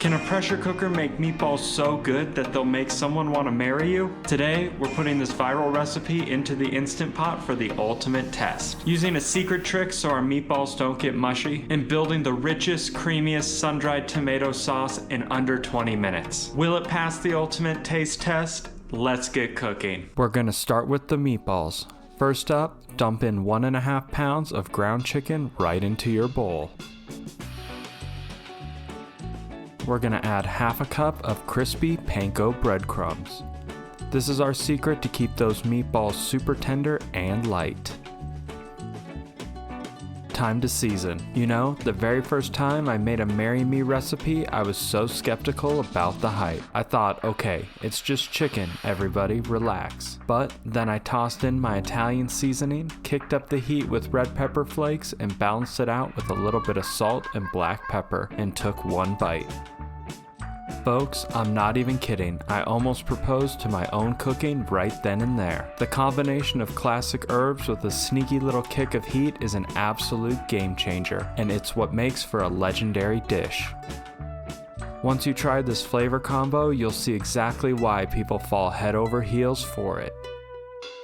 Can a pressure cooker make meatballs so good that they'll make someone want to marry you? Today, we're putting this viral recipe into the Instant Pot for the ultimate test. Using a secret trick so our meatballs don't get mushy, and building the richest, creamiest sun-dried tomato sauce in under 20 minutes. Will it pass the ultimate taste test? Let's get cooking. We're gonna start with the meatballs. First up, dump in 1.5 pounds of ground chicken right into your bowl. We're gonna add half a cup of crispy Panko breadcrumbs. This is our secret to keep those meatballs super tender and light. Time to season. You know, the very first time I made a Marry Me recipe, I was so skeptical about the hype. I thought, okay, it's just chicken, everybody, relax. But then I tossed in my Italian seasoning, kicked up the heat with red pepper flakes, and balanced it out with a little bit of salt and black pepper, and took one bite. Folks, I'm not even kidding. I almost proposed to my own cooking right then and there. The combination of classic herbs with a sneaky little kick of heat is an absolute game changer, and it's what makes for a legendary dish. Once you try this flavor combo, you'll see exactly why people fall head over heels for it.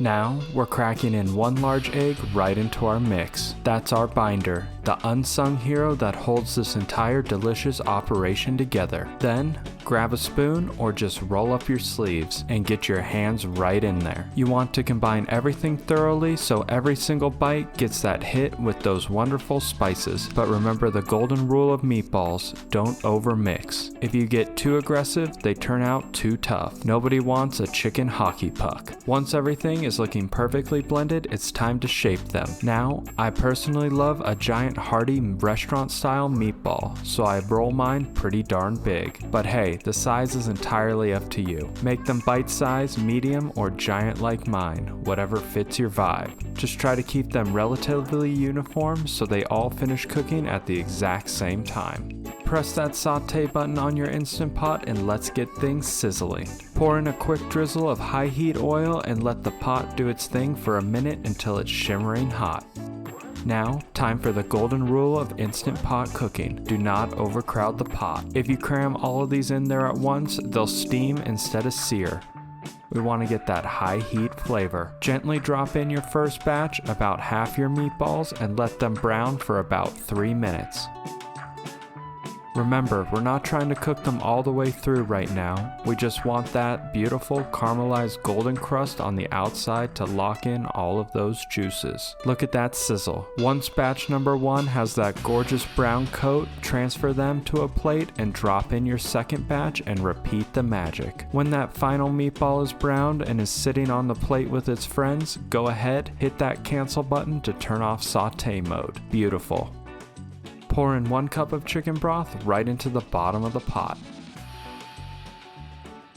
Now, we're cracking in 1 large egg right into our mix. That's our binder, the unsung hero that holds this entire delicious operation together. Then, grab a spoon or just roll up your sleeves and get your hands right in there. You want to combine everything thoroughly so every single bite gets that hit with those wonderful spices. But remember the golden rule of meatballs, don't overmix. If you get too aggressive, they turn out too tough. Nobody wants a chicken hockey puck. Once everything is looking perfectly blended, it's time to shape them. Now, I personally love a giant hearty restaurant-style meatball, so I roll mine pretty darn big. But hey, the size is entirely up to you. Make them bite-sized, medium, or giant like mine, whatever fits your vibe. Just try to keep them relatively uniform so they all finish cooking at the exact same time. Press that saute button on your Instant Pot and let's get things sizzling. Pour in a quick drizzle of high heat oil and let the pot do its thing for a minute until it's shimmering hot. Now, time for the golden rule of Instant Pot cooking. Do not overcrowd the pot. If you cram all of these in there at once, they'll steam instead of sear. We want to get that high heat flavor. Gently drop in your first batch, about half your meatballs, and let them brown for about 3 minutes. Remember, we're not trying to cook them all the way through right now. We just want that beautiful caramelized golden crust on the outside to lock in all of those juices. Look at that sizzle. Once batch number 1 has that gorgeous brown coat, transfer them to a plate and drop in your second batch and repeat the magic. When that final meatball is browned and is sitting on the plate with its friends, go ahead, hit that cancel button to turn off saute mode. Beautiful. Pour in 1 cup of chicken broth right into the bottom of the pot.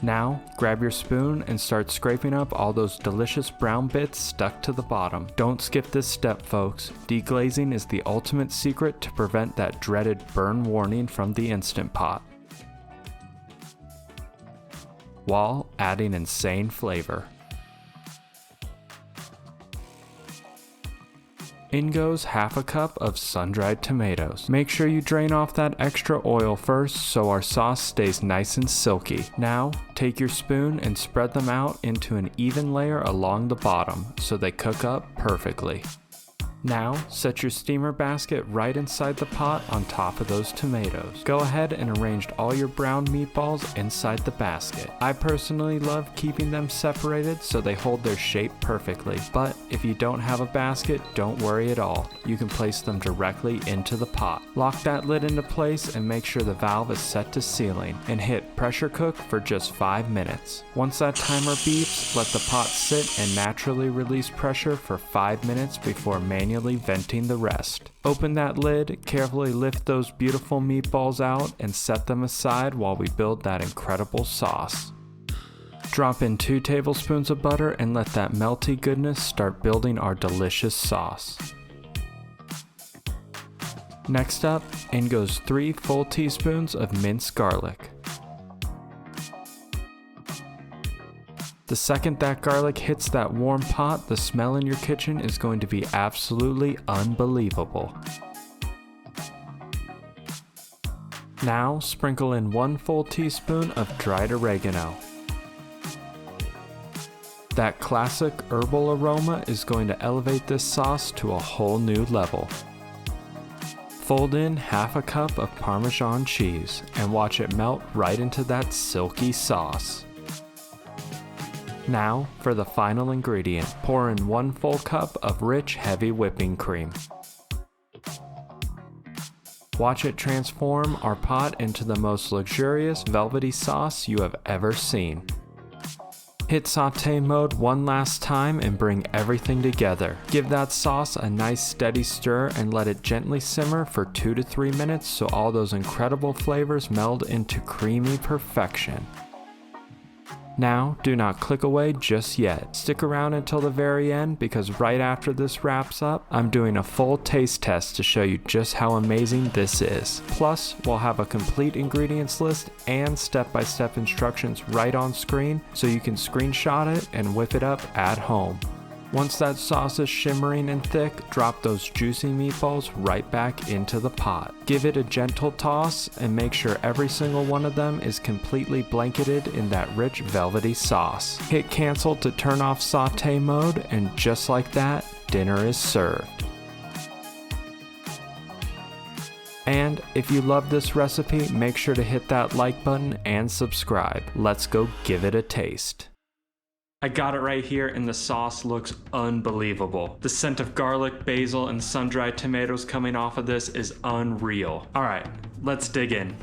Now, grab your spoon and start scraping up all those delicious brown bits stuck to the bottom. Don't skip this step, folks. Deglazing is the ultimate secret to prevent that dreaded burn warning from the Instant Pot, while adding insane flavor. In goes half a cup of sun-dried tomatoes. Make sure you drain off that extra oil first so our sauce stays nice and silky. Now, take your spoon and spread them out into an even layer along the bottom so they cook up perfectly. Now, set your steamer basket right inside the pot on top of those tomatoes. Go ahead and arrange all your brown meatballs inside the basket. I personally love keeping them separated so they hold their shape perfectly, but if you don't have a basket, don't worry at all. You can place them directly into the pot. Lock that lid into place and make sure the valve is set to sealing, and hit pressure cook for just 5 minutes. Once that timer beeps, let the pot sit and naturally release pressure for 5 minutes before manually venting the rest. Open that lid, carefully lift those beautiful meatballs out, and set them aside while we build that incredible sauce. Drop in 2 tablespoons of butter and let that melty goodness start building our delicious sauce. Next up, in goes 3 full teaspoons of minced garlic. The second that garlic hits that warm pot, the smell in your kitchen is going to be absolutely unbelievable. Now sprinkle in 1 full teaspoon of dried oregano. That classic herbal aroma is going to elevate this sauce to a whole new level. Fold in half a cup of Parmesan cheese and watch it melt right into that silky sauce. Now for the final ingredient, pour in 1 full cup of rich, heavy whipping cream. Watch it transform our pot into the most luxurious velvety sauce you have ever seen. Hit saute mode one last time and bring everything together. Give that sauce a nice steady stir and let it gently simmer for 2 to 3 minutes so all those incredible flavors meld into creamy perfection. Now, do not click away just yet. Stick around until the very end because right after this wraps up, I'm doing a full taste test to show you just how amazing this is. Plus, we'll have a complete ingredients list and step-by-step instructions right on screen so you can screenshot it and whip it up at home. Once that sauce is shimmering and thick, drop those juicy meatballs right back into the pot. Give it a gentle toss and make sure every single one of them is completely blanketed in that rich velvety sauce. Hit cancel to turn off saute mode, and just like that, dinner is served. And if you love this recipe, make sure to hit that like button and subscribe. Let's go give it a taste. I got it right here and the sauce looks unbelievable. The scent of garlic, basil, and sun-dried tomatoes coming off of this is unreal. All right, let's dig in.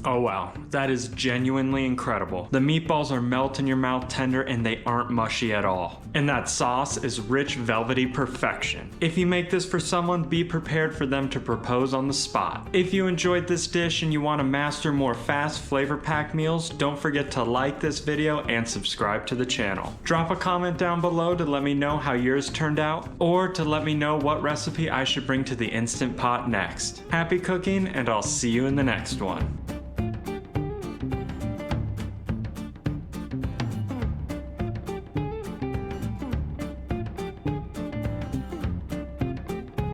Oh wow, that is genuinely incredible. The meatballs are melt in your mouth tender and they aren't mushy at all. And that sauce is rich, velvety perfection. If you make this for someone, be prepared for them to propose on the spot. If you enjoyed this dish and you want to master more fast, flavor-packed meals, don't forget to like this video and subscribe to the channel. Drop a comment down below to let me know how yours turned out, or to let me know what recipe I should bring to the Instant Pot next. Happy cooking, and I'll see you in the next one.